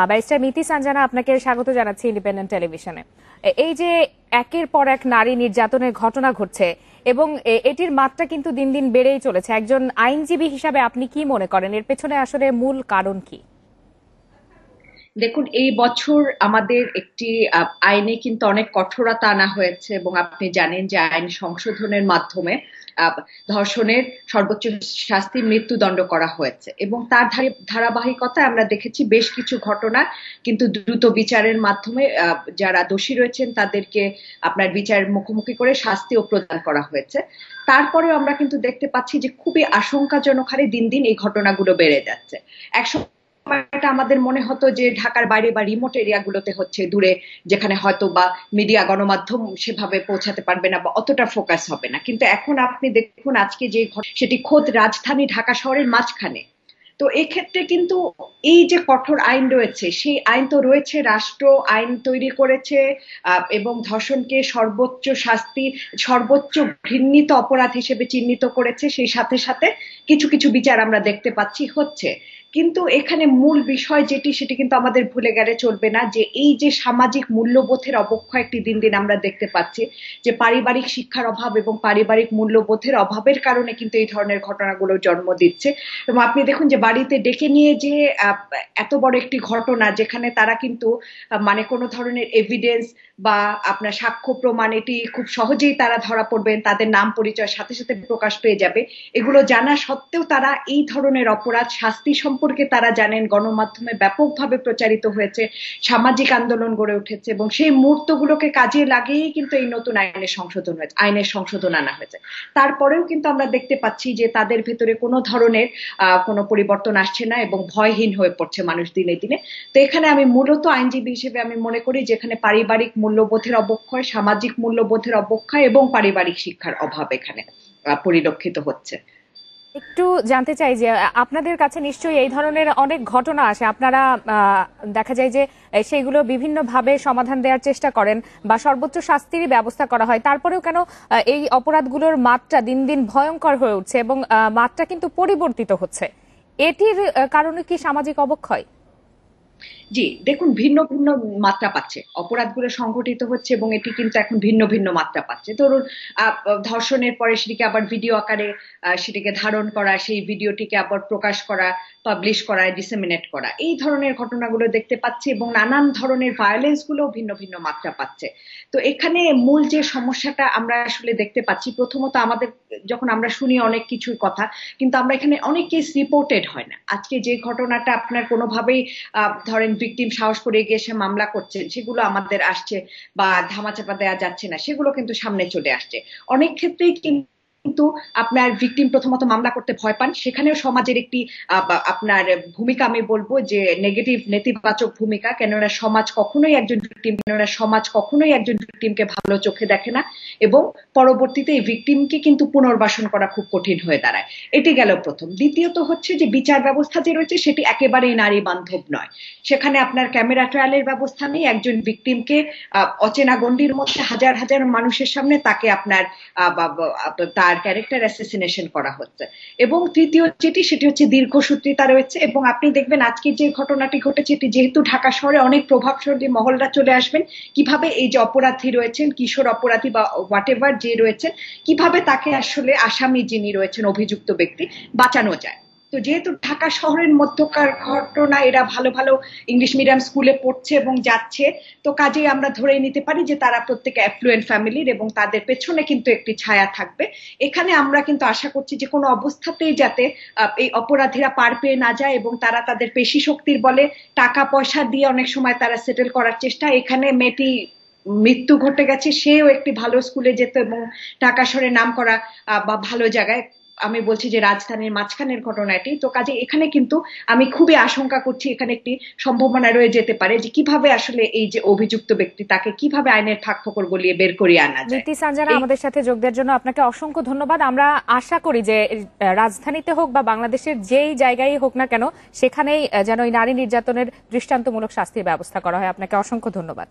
Barrister Miti Sanjana, আপনাকে স্বাগত জানাচ্ছি ইন্ডিপেন্ডেন্ট টেলিভিশনে। এই যে একের পর এক নারী নির্যাতনের ঘটনা ঘটছে এবং এটির মাত্রা কিন্তু দিন দিন বেড়েই চলেছে, একজন আইনজীবী হিসাবে আপনি কি মনে করেন এর পেছনে আসলে মূল কারণ কি? দেখুন, এই বছর আমাদের একটি আইনে কিন্তু অনেক কঠোরতা আনা হয়েছে এবং আপনি জানেন যে আইন সংশোধনের মাধ্যমে ধর্ষণের সর্বোচ্চ শাস্তি মৃত্যুদণ্ড করা হয়েছে এবং তার ধারাবাহিকতায় আমরা দেখেছি বেশ কিছু ঘটনা কিন্তু দ্রুত বিচারের মাধ্যমে যারা দোষী রয়েছেন তাদেরকে আপনার বিচারের মুখোমুখি করে শাস্তিও প্রদান করা হয়েছে। তারপরেও আমরা কিন্তু দেখতে পাচ্ছি যে খুবই আশঙ্কাজনক হারে দিন দিন এই ঘটনাগুলো বেড়ে যাচ্ছে। আমাদের মনে হতো যে ঢাকার বাইরে বা রিমোট এরিয়াগুলোতে হচ্ছে, দূরে, যেখানে হয়তো বা মিডিয়া গণমাধ্যম সেভাবে পৌঁছাতে পারবে না বা অতটা ফোকাস হবে না, কিন্তু এখন আপনি দেখুন আজকে যে সেটি খোদ রাজধানী ঢাকা শহরের মাঝখানে। তো এক্ষেত্রে কিন্তু এই যে কঠোর আইন রয়েছে, সেই আইন তো রয়েছে, রাষ্ট্র আইন তৈরি করেছে এবং ধর্ষণকে সর্বোচ্চ শাস্তি, সর্বোচ্চ ঘৃণিত অপরাধ হিসেবে চিহ্নিত করেছে। সেই সাথে সাথে কিছু কিছু বিচার আমরা দেখতে পাচ্ছি হচ্ছে, কিন্তু এখানে মূল বিষয় যেটি, সেটি কিন্তু আমাদের ভুলে গেলে চলবে না যে এই যে সামাজিক মূল্যবোধের অবক্ষয় একটি দিন দিন আমরা দেখতে পাচ্ছি, যে পারিবারিক শিক্ষার অভাব এবং পারিবারিক মূল্যবোধের অভাবের কারণে কিন্তু এই ধরনের ঘটনাগুলো জন্ম দিচ্ছে। এবং আপনি দেখুন যে বাড়িতে ডেকে নিয়ে যে এত বড় একটি ঘটনা, যেখানে তারা কিন্তু মানে কোনো ধরনের এভিডেন্স বা আপনার সাক্ষ্য প্রমাণ এটি খুব সহজেই তারা ধরা পড়বেন, তাদের নাম পরিচয় সাথে সাথে প্রকাশ পেয়ে যাবে, এগুলো জানা সত্ত্বেও তারা এই ধরনের অপরাধ শাস্তি সম্পর্কে তারা জানেন, গণমাধ্যমে ব্যাপকভাবে প্রচারিত হয়েছে, সামাজিক আন্দোলন গড়ে উঠেছে এবং সেই মুহূর্তগুলোকে কাজে লাগিয়েই কিন্তু এই নতুন আইনের সংশোধন আনা হয়েছে। তারপরেও কিন্তু আমরা দেখতে পাচ্ছি যে তাদের ভেতরে কোনো ধরনের কোনো পরিবর্তন আসছে না এবং ভয়হীন হয়ে পড়ছে মানুষ দিনে দিনে। তো এখানে আমি মূলত আইনজীবী হিসেবে আমি মনে করি যেখানে পারিবারিক মূল্যবোধের অবক্ষয়, সামাজিক মূল্যবোধের অবক্ষয় এবং পারিবারিক শিক্ষার অভাব এখানে পরিলক্ষিত হচ্ছে। একটু জানতে চাই যে আপনাদের কাছে নিশ্চয়ই এই ধরনের অনেক ঘটনা আসে, আপনারা দেখা যায় যে সেইগুলো বিভিন্নভাবে সমাধান দেওয়ার চেষ্টা করেন বা সর্বোচ্চ শাস্তির ব্যবস্থা করা হয়, তারপরেও কেন এই অপরাধগুলোর মাত্রা দিন দিন ভয়ঙ্কর হয়ে উঠছে এবং মাত্রা কিন্তু পরিবর্তিত হচ্ছে? এটির কারণে কি সামাজিক অবক্ষয়? জি, দেখুন, ভিন্ন ভিন্ন মাত্রা পাচ্ছে, অপরাধগুলো সংঘটিত হচ্ছে এবং এটি কিন্তু এখন ভিন্ন ভিন্ন মাত্রা পাচ্ছে। ধরুন ধর্ষণের পরে সেটিকে আবার ভিডিও আকারে সেটিকে ধারণ করা, সেই ভিডিওটিকে আবার প্রকাশ করা, পাবলিশ করা, ডিসেমিনেট করা, এই ধরনের ঘটনাগুলো দেখতে পাচ্ছি এবং নানান ধরনের ভায়োলেন্স গুলো ভিন্ন ভিন্ন মাত্রা পাচ্ছে। তো এখানে মূল যে সমস্যাটা আমরা আসলে দেখতে পাচ্ছি, প্রথমত আমাদের যখন আমরা শুনি অনেক কিছুর কথা, কিন্তু আমরা এখানে অনেক কেস রিপোর্টেড হয় না। আজকে যে ঘটনাটা আপনার কোনোভাবেই ধরেন ভিকটিম সাহস করে গিয়ে সে মামলা করছেন, সেগুলো আমাদের আসছে বা ধামাচাপা দেওয়া যাচ্ছে না, সেগুলো কিন্তু সামনে চলে আসছে। অনেক ক্ষেত্রেই কিন্তু আপনার ভিকটিম প্রথমত মামলা করতে ভয় পান, সেখানেও সমাজের একটি আপনার ভূমিকা, আমি বলবো যে নেতিবাচক ভূমিকা, কেননা সমাজ কখনোই একজন ভিকটিমকে ভালো চোখে দেখে না এবং পরবর্তীতে এই ভিকটিমকে কিন্তু পুনর্বাসন করা খুব কঠিন হয়ে দাঁড়ায়। এটি গেল প্রথম। দ্বিতীয়ত হচ্ছে যে বিচার ব্যবস্থা যে রয়েছে সেটি একেবারেই নারী বান্ধব নয়। সেখানে আপনার ক্যামেরা ট্রায়ালের ব্যবস্থা নেই, একজন ভিকটিমকে অচেনা গণ্ডির মধ্যে হাজার হাজার মানুষের সামনে তাকে আপনার তার ক্যারেক্টার অ্যাসাসিনেশন করা হচ্ছে। এবং তৃতীয় যেটি, সেটি হচ্ছে দীর্ঘসূত্রিতা রয়েছে। এবং আপনি দেখবেন আজকে যে ঘটনাটি ঘটেছে, এটি যেহেতু ঢাকা শহরে অনেক প্রভাবশালী মহলরা চলে আসবেন, কিভাবে এই যে অপরাধী রয়েছেন, কিশোর অপরাধী বা হোয়াট এভার যে রয়েছেন, কিভাবে তাকে আসলে আসামি যিনি রয়েছেন, অভিযুক্ত ব্যক্তি, বাঁচানো যায়। তো যেহেতু ঢাকা শহরের মধ্যকার ঘটনা, এরা ভালো ভালো ইংলিশ মিডিয়াম স্কুলে পড়ছে এবং যাচ্ছে, তো কাজেই আমরা ধরে নিতে পারি যে তারা প্রত্যেকে অ্যাফ্লুয়েন্ট ফ্যামিলির এবং তাদের পেছনে কিন্তু একটি ছায়া থাকবে। এখানে আমরা কিন্তু আশা করছি যে কোনো অবস্থাতেই যাতে এই অপরাধীরা পার পেয়ে না যায় এবং তারা তাদের পেশি শক্তির বলে, টাকা পয়সা দিয়ে অনেক সময় তারা সেটেল করার চেষ্টা। এখানে মেয়েটি মৃত্যু ঘটে গেছে, সেও একটি ভালো স্কুলে যেত এবং ঢাকা শহরে নাম করা বা ভালো জায়গায়, আমি বলছি যে রাজধানীর মাঝখানের ঘটনাটি। তো কাজে এখানে কিন্তু আমি খুবই আশঙ্কা করছি এখানে একটি সম্ভাবনা রয়ে যেতে পারে যে কিভাবে আসলে এই যে অভিযুক্ত ব্যক্তি, তাকে কিভাবে আইনের ফাঁকফোকর গলিয়ে বের করিয়ে আনা যায়। মিতি সানজানা, আমাদের সাথে যোগ দেওয়ার জন্য আপনাকে অসংখ্য ধন্যবাদ। আমরা আশা করি যে রাজধানীতে হোক বা বাংলাদেশের যেই জায়গায় হোক না কেন, সেখানেই যেন এই নারী নির্যাতনের দৃষ্টান্তমূলক শাস্তির ব্যবস্থা করা হয়। আপনাকে অসংখ্য ধন্যবাদ।